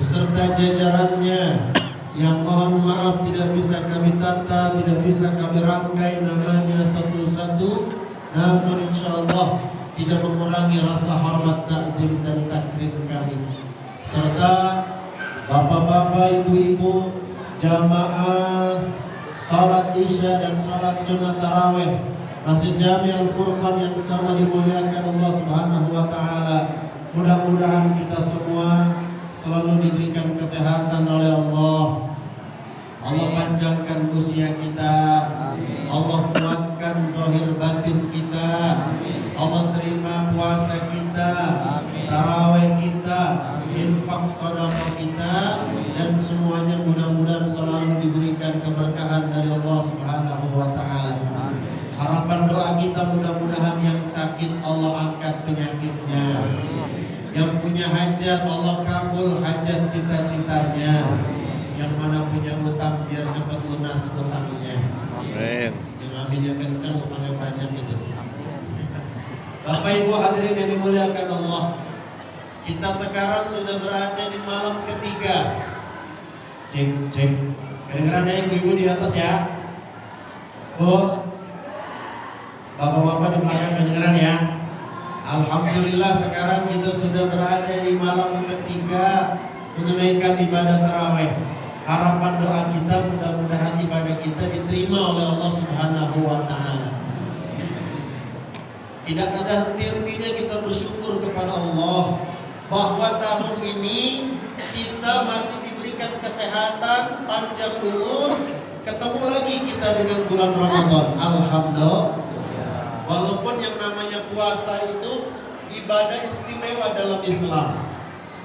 beserta jajarannya yang mohon maaf tidak bisa kami tata, tidak bisa kami rangkai namanya satu-satu, namun insyaallah tidak mengurangi rasa hormat, takzim dan takrim kami, serta bapak-bapak, ibu-ibu, jamaah salat isya dan salat sunat tarawih Masjid Jami Al-Furqan yang sama dimuliakan Allah Subhanahu wa taala. Mudah-mudahan kita semua selalu diberikan kesehatan oleh Allah. Allah panjangkan usia kita. Allah kuatkan zahir batin kita. Allah terima puasa kita, tarawih kita, infak sedekah kita, dan semuanya mudah-mudahan selalu diberikan keberkahan dari Allah Subhanahu wa taala. Harapan doa kita mudah-mudahan yang sakit Allah angkat penyakitnya, yang punya hajat Allah kabul hajat cita-citanya, yang mana punya utang biar cepat lunas utangnya. Amin. Yang aminnya kencang, utangnya banyak itu. Bapak Ibu hadirin yang dimuliakan Allah, kita sekarang sudah berada di malam ketiga. Cek. Kedengaran ya ibu-ibu di atas ya. Bu, bapak-bapak di belakang kedengaran ya. Alhamdulillah sekarang kita sudah berada di malam ketiga menunaikan ibadah tarawih. Harapan doa kita mudah-mudahan ibadah kita diterima oleh Allah Subhanahu wa taala. Tidak ada henti-hentinya kita bersyukur kepada Allah bahwa tahun ini kita masih diberikan kesehatan, panjang umur, ketemu lagi kita dengan bulan Ramadan. Alhamdulillah. Walaupun yang namanya puasa itu ibadah istimewa dalam Islam,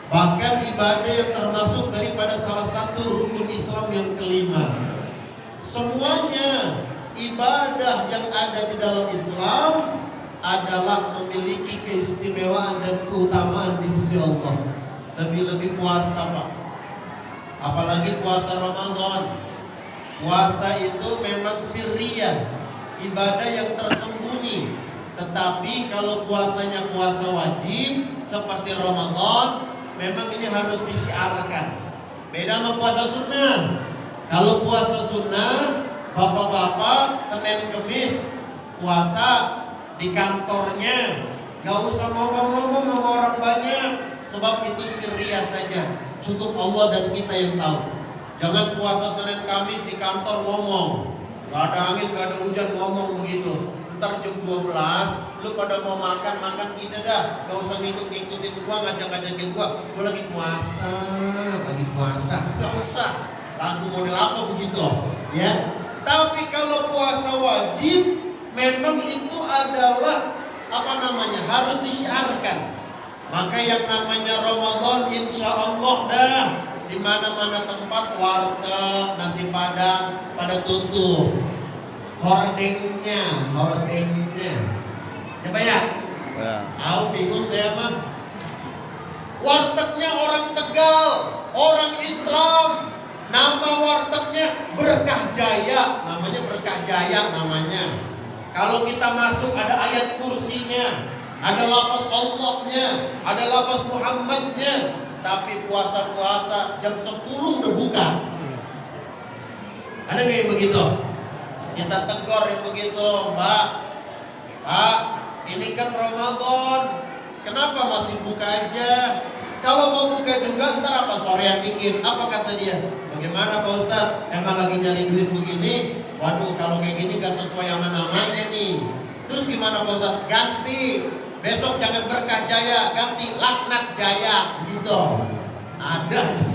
bahkan ibadah yang termasuk daripada salah satu rukun Islam yang kelima. Semuanya ibadah yang ada di dalam Islam adalah memiliki keistimewaan dan keutamaan di sisi Allah. Lebih-lebih puasa, Pak. Apalagi puasa Ramadan. Puasa itu memang sirriyah, ibadah yang tersembunyi. Tetapi kalau puasanya puasa wajib seperti Ramadan, memang ini harus disiarkan. Beda sama puasa sunnah. Kalau puasa sunnah, bapak-bapak Senin Kemis puasa di kantornya, gak usah ngomong-ngomong sama orang banyak, sebab itu sirriyah saja, cukup Allah dan kita yang tahu. Jangan puasa Senin Kamis di kantor ngomong, gak ada angin, gak ada hujan, ngomong begitu. Ntar jam 12, lu pada mau makan kita dah, gak usah ngikut-ngikutin gua, ngajak-ngajakin gua lagi puasa, gak usah. Lagu model apa begitu, ya? Tapi kalau puasa wajib, memang itu adalah harus disiarkan. Maka yang namanya Ramadan insya Allah dah di mana-mana tempat warteg, nasi padang pada tutup. Hordengnya. Coba ya. Tahu bingung saya mah. Wartegnya orang Tegal, orang Islam. Nama wartegnya Berkah Jaya, namanya Berkah Jaya namanya. Kalau kita masuk ada ayat kursinya, ada lafaz Allahnya, ada lafaz Muhammadnya. Tapi puasa-puasa jam 10 udah buka. Ada nggak yang begitu? Kita tegur yang begitu, Mbak. Pak, ini kan Ramadan, kenapa masih buka aja? Kalau mau buka juga ntar apa sorean dikit. Apa kata dia? Bagaimana Pak Ustadz? Emang lagi nyari duit begini? Waduh, kalau kayak gini gak sesuai sama namanya nih. Terus gimana Pak Ustadz? Ganti. Besok jangan Berkah Jaya, ganti Laknat Jaya. Gitu. Ada aja.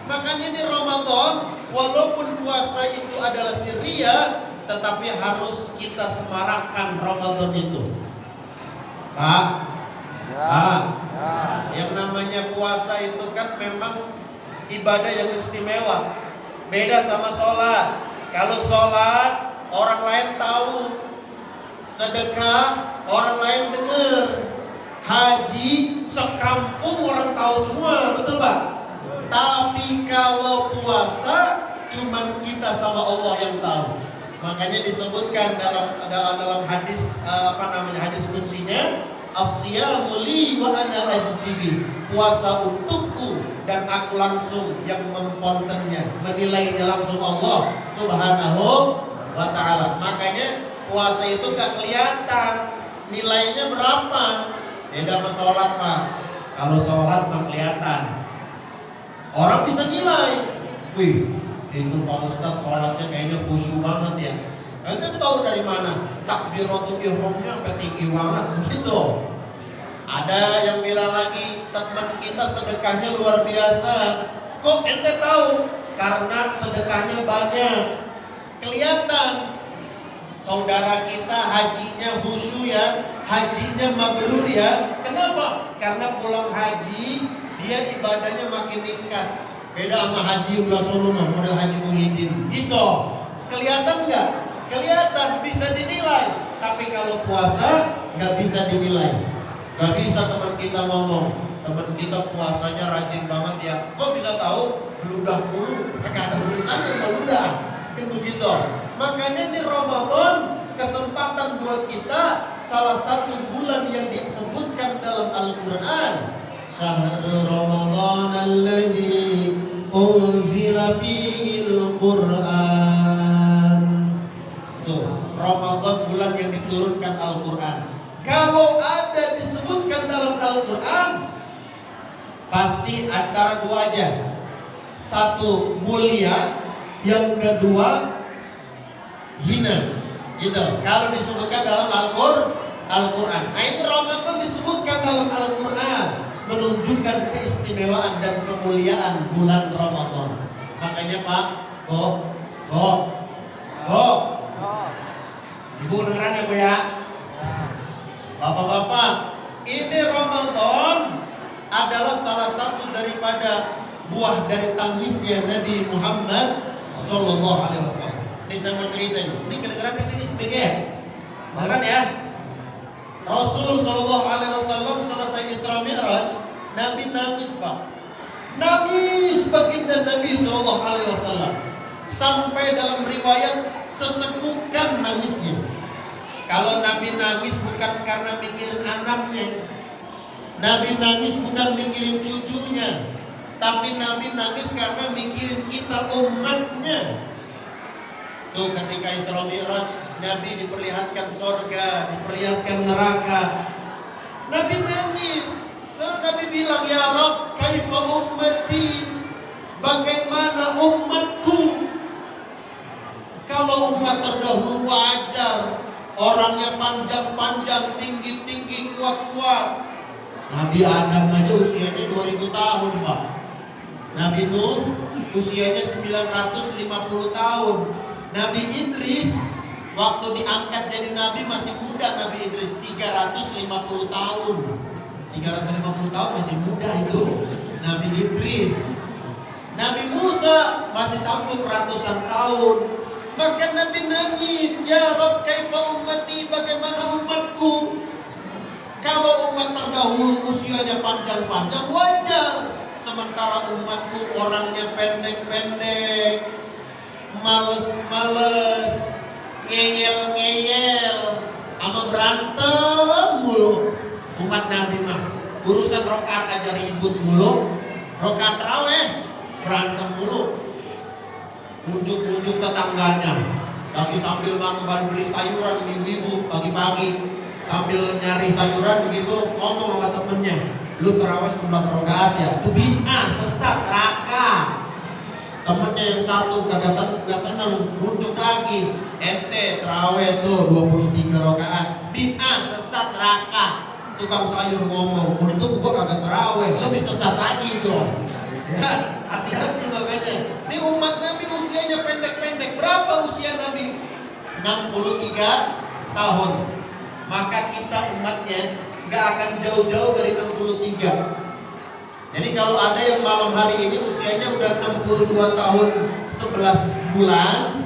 Makanya di Ramadan, walaupun puasa itu adalah sirriyah, tetapi harus kita semarakkan Ramadan itu. Pak? Yang namanya puasa itu kan memang ibadah yang istimewa. Beda sama sholat. Kalau sholat orang lain tahu, sedekah orang lain dengar, haji sekampung orang tahu semua, betul Pak? Tapi kalau puasa cuman kita sama Allah yang tahu. Makanya disebutkan dalam hadis hadis qudsinya, As-siyamu li wa ana ajzibi. Puasa untukku dan aku langsung yang mempontennya, menilainya langsung Allah Subhanahu wa ta'ala. Makanya puasa itu gak kelihatan nilainya berapa. Beda sama sholat, Pak. Kalau sholat mah kelihatan, orang bisa nilai. Wih, itu Pak Ustadz sholatnya kayaknya khusyuk banget ya. Ente tahu dari mana? Takbiratul ihramnya sampai tinggi banget gitu. Ada yang bilang lagi, teman kita sedekahnya luar biasa. Kok ente tahu? Karena sedekahnya banyak. Kelihatan. Saudara kita hajinya khusyuk ya, hajinya mabrur ya. Kenapa? Karena pulang haji dia ibadahnya makin meningkat. Beda sama haji ulah sono model haji Muhyiddin. Gitu. Kelihatan nggak? Kelihatan, bisa dinilai. Tapi kalau puasa nggak bisa dinilai. Nggak bisa teman kita ngomong, teman kita puasanya rajin banget ya. Kok bisa tahu? Beludah mulu. Gak ada urusannya beludah. Kan begitu. Makanya di Ramadan kesempatan buat kita, salah satu bulan yang disebutkan dalam Al-Quran, Syahrul Ramadan alladzi unzila fihil Quran. Tuh, Ramadan bulan yang diturunkan Al-Quran. Kalau ada disebutkan dalam Al-Quran, pasti antara dua aja. Satu mulia, yang kedua hina, gitu. Kalau disebutkan dalam Al-Quran. Nah itu Ramadan disebutkan dalam Al-Quran, menunjukkan keistimewaan dan kemuliaan bulan Ramadan. Makanya Pak, Ibu dengeran ya Bu ya. Bapak-bapak, ini Ramadan adalah salah satu daripada buah dari tangisnya Nabi Muhammad Sallallahu Alaihi Wasallam. Ini saya mau cerita ini kedengeran di sini sebagai ya, dengeran ya. Rasul Sallallahu Alaihi Wasallam selesai Isra Mi'raj, Nabi nangis Pak, nangis baginda Nabi Sallallahu Alaihi Wasallam, sampai dalam riwayat sesekukan nangisnya. Kalau Nabi nangis bukan karena mikirin anaknya, Nabi nangis bukan mikirin cucunya, tapi Nabi nangis karena mikirin kita umatnya. Tuh ketika Isra Mi'raj, Nabi diperlihatkan sorga, diperlihatkan neraka. Nabi nangis. Lalu Nabi bilang, ya Rabb, kaifa ummati? Bagaimana umatku? Kalau umat terdahulu wajar, orangnya panjang-panjang, tinggi-tinggi, kuat-kuat. Nabi Adam aja usianya 2000 tahun Pak. Nabi Nuh usianya 950 tahun. Nabi Idris waktu diangkat jadi Nabi masih muda. Nabi Idris 350 tahun. 350 tahun masih muda itu Nabi Idris. Nabi Musa masih sanggup ratusan tahun. Maka Nabi nangis, ya Rabb kaifa ummati, bagaimana umatku? Kalau umat terdahulu usianya panjang-panjang wajar, sementara umatku orangnya pendek-pendek, males-males, ngeyel-ngeyel, sama berantem mulu. Umat Nabi mah urusan rokaat aja ribut mulu, rokaat tarawih berantem mulu. Unjuk-unjuk tetangganya, lagi sambil baru beli sayuran ibu-ibu pagi-pagi, sambil nyari sayuran begitu ngomong sama temennya, lu tarawih 11 rakaat ya, itu bid'ah, sesat, neraka. Temennya yang satu gak seneng, unjuk lagi, ente tarawih tuh 23 rakaat, bid'ah, sesat, neraka. Tukang sayur ngomong, untuk gua kagak tarawih, lebih sesat lagi itu. Ya, hati-hati makanya. Ini umat Nabi usianya pendek-pendek. Berapa usia Nabi? 63 tahun. Maka kita umatnya gak akan jauh-jauh dari 63. Jadi kalau ada yang malam hari ini usianya udah 62 tahun 11 bulan,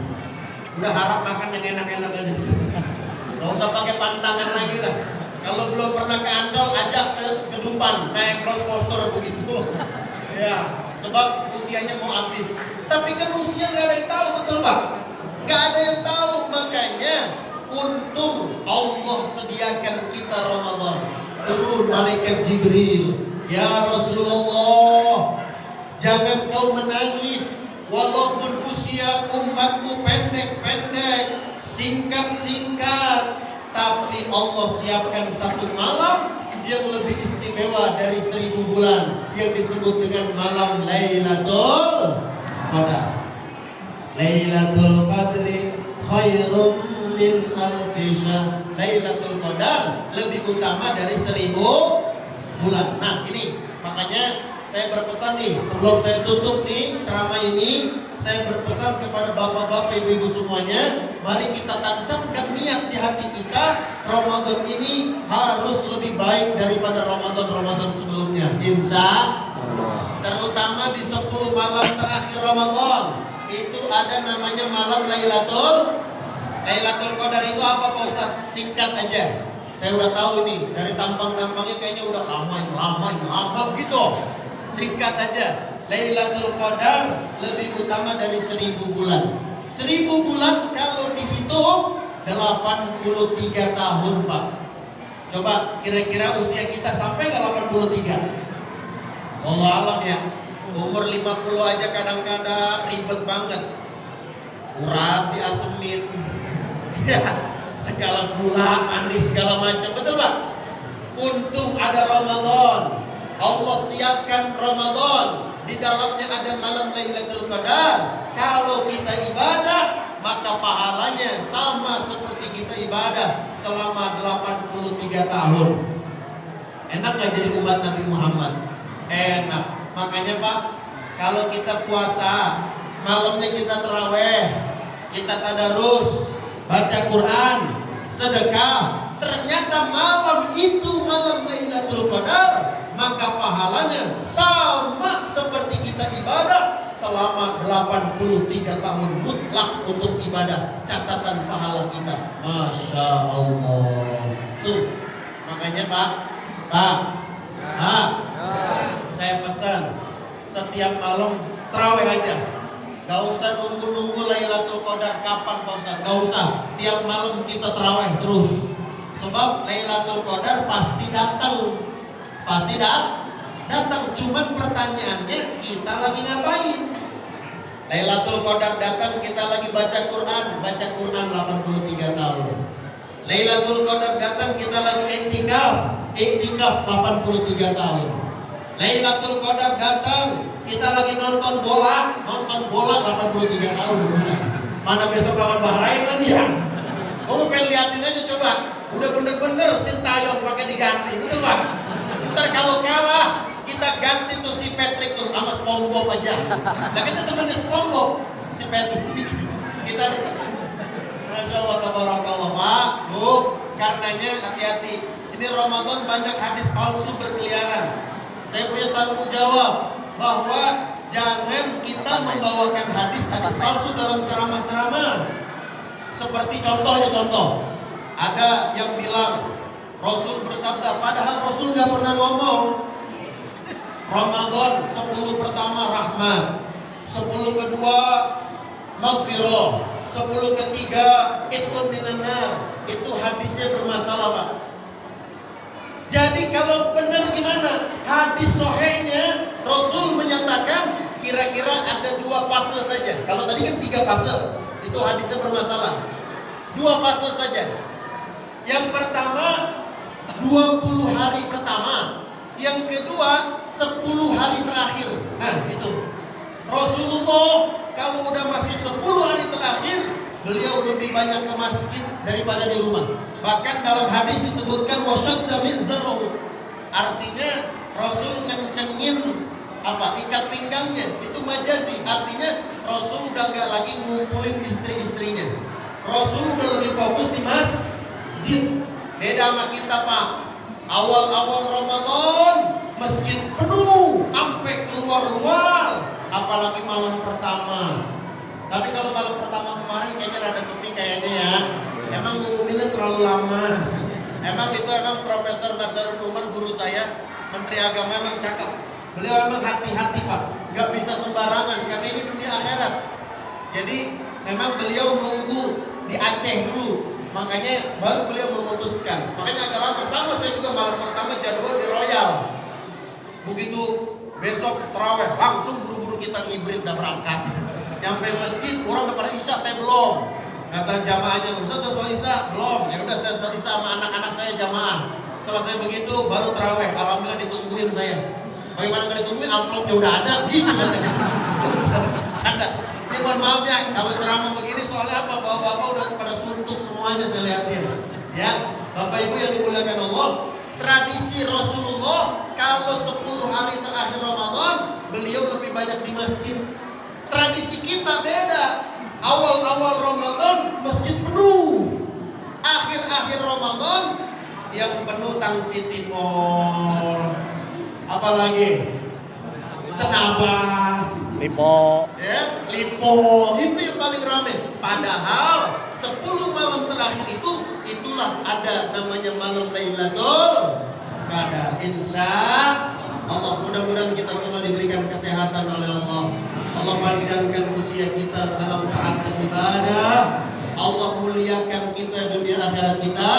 udah harap makan yang enak-enak aja. Gak usah pakai pantangan lagi lah. Kalau belum pernah ke Ancol, ajak ke Kedupan, naik cross coaster begitu. Ya, sebab usianya mau habis. Tapi kan usia gak ada yang tahu, betul Pak? Gak ada yang tahu, makanya untung Allah sediakan kita Ramadan. turun malaikat Jibril. Ya Rasulullah, jangan kau menangis. Walaupun usia umatmu pendek-pendek, singkat-singkat, tapi Allah siapkan satu malam yang lebih istimewa dari 1000 bulan, yang disebut dengan malam Lailatul Qadar. Lailatul Qadri khairum min alfi syahr. Lailatul Qadar lebih utama dari 1000 bulan. Nah ini makanya saya berpesan nih, sebelum saya tutup nih ceramah ini, saya berpesan kepada bapak-bapak, ibu-ibu semuanya, mari kita tancapkan niat di hati kita, Ramadan ini harus lebih baik daripada Ramadan-Ramadan sebelumnya. Insya Allah. Terutama di 10 malam terakhir Ramadan, itu ada namanya malam Lailatul Qadar. Itu apa Pak Ustaz? Singkat aja. Saya udah tahu ini, dari tampang-tampangnya kayaknya udah lama gitu. Singkat aja, Lailatul Qadar lebih utama dari 1000 bulan. 1000 bulan kalau dihitung 83 tahun Pak. Coba kira-kira usia kita sampai ke 83? Allah alam ya. Umur 50 aja kadang-kadang ribet banget. Urat diasemin. Ya, segala gula, manis, segala macam. Betul Pak? Untung ada Ramadan. Allah siapkan Ramadan, di dalamnya ada malam Lailatul Qadar. Kalau kita ibadah, maka pahalanya sama seperti kita ibadah selama 83 tahun. Enak gak jadi umat Nabi Muhammad? Enak. Makanya Pak, kalau kita puasa, malamnya kita taraweh, kita tadarus, baca Quran, sedekah, ternyata malam itu malam Lailatul Qadar, maka pahalanya sama seperti kita ibadah selama 83 tahun mutlak untuk ibadah. Catatan pahala kita, Masya Allah. Tuh, makanya Pak, saya pesan setiap malam tarawih aja. Gak usah nunggu-nunggu Lailatul Qadar kapan Pak Ustaz. Gak usah, tiap malam kita tarawih terus. Sebab Lailatul Qadar pasti datang. Pasti datang, cuman pertanyaannya kita lagi ngapain? Lailatul Qadar datang, kita lagi baca Quran 83 tahun. Lailatul Qadar datang, kita lagi iktikaf 83 tahun. Lailatul Qadar datang, kita lagi nonton bola 83 tahun. Mana besok lawan Bahrain lagi ya? Kamu pengen liatin aja coba. Udah bener-bener Sintayong pakai diganti, betul Pak? Ntar kalau kalah kita ganti tuh si Patrick tuh sama SpongeBob aja. Nah kita temennya SpongeBob, si Patrick. Kita Masya Allah, tabarakallah Pak, Bu. Karenanya hati-hati. Ini Ramadan banyak hadis palsu berkeliaran. Saya punya tanggung jawab bahwa jangan kita membawakan hadis-hadis palsu dalam ceramah-ceramah. Seperti contoh. Ada yang bilang Rasul bersabda, padahal Rasul gak pernah ngomong. Ramadan 10 pertama rahmat, 10 kedua maghfirah, 10 ketiga itqun minan nar. Itu hadisnya bermasalah Pak. Jadi kalau benar gimana? Hadis sahihnya Rasul menyatakan kira-kira ada 2 fase saja. Kalau tadi kan 3 fase, itu hadisnya bermasalah. 2 fase saja. Yang pertama 20 hari pertama, yang kedua 10 hari terakhir. Nah itu Rasulullah kalau udah masuk 10 hari terakhir, beliau lebih banyak ke masjid daripada di rumah. Bahkan dalam hadis disebutkan wasyadda mizrahu. Artinya Rasul ngencengin ikat pinggangnya. Itu majazi. Artinya Rasul udah gak lagi ngumpulin istri-istrinya. Rasul udah lebih fokus di masjid. Beda sama kita Pak. Awal-awal Ramadan masjid penuh sampai keluar-luar, apalagi malam pertama. Tapi kalau malam pertama kemarin kayaknya rada sepi kayaknya ya. Emang ngumuminnya terlalu lama. Emang Profesor Nazarul Umar guru saya, Menteri Agama emang cakep. Beliau emang hati-hati Pak, gak bisa sembarangan karena ini dunia akhirat. Jadi memang beliau nunggu di Aceh dulu. Makanya baru beliau memutuskan. Makanya agak lama sama saya juga malam pertama jadwal di Royal. Begitu besok terawih langsung buru-buru kita ngibrit dan berangkat. Nyampe masjid orang udah pada isya, saya belum. Kata jamaahnya, Ustaz udah sholat isya? Belum. Ya udah saya sholat isya sama anak-anak saya jamaah. Selesai begitu baru terawih. Alhamdulillah ditungguin saya. Bagaimana nggak ditungguin? Amplopnya udah ada. Gitu katanya. Canda. Ini mohon maaf ya kalau ceramah begini soalnya apa? Bapak-bapak udah pada suntuk semuanya saya lihatin. Ya, Bapak Ibu yang dimuliakan Allah. Tradisi Rasulullah kalau 10 hari terakhir Ramadan beliau lebih banyak di masjid. Tradisi kita beda. Awal-awal Ramadan masjid penuh. Akhir-akhir Ramadan yang penuh Tangsi Timur. Apalagi Tanabang, Lipo. ya, Lipo. Itu yang paling ramai. Padahal 10 malam terakhir itu itulah ada namanya malam Lailatul Qadar. Insya Allah mudah-mudahan kita semua diberikan kesehatan oleh Allah. Allah panjangkan usia kita dalam taat dan ibadah. Allah muliakan kita dunia akhirat kita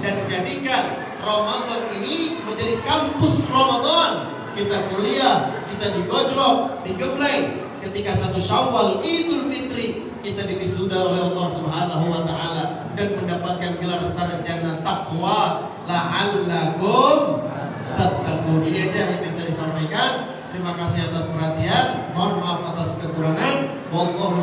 dan jadikan Ramadan ini menjadi kampus Ramadan. Kita kuliah, kita digojlok, digembleng. Ketika 1 Syawal Idul Fitri kita diwisuda oleh Allah Subhanahu wa taala dan mendapatkan gelar sarjana takwa la'allakum tattaqun. Ini aja yang bisa disampaikan. Terima kasih atas perhatian. Mohon maaf atas kekurangan. Wallahu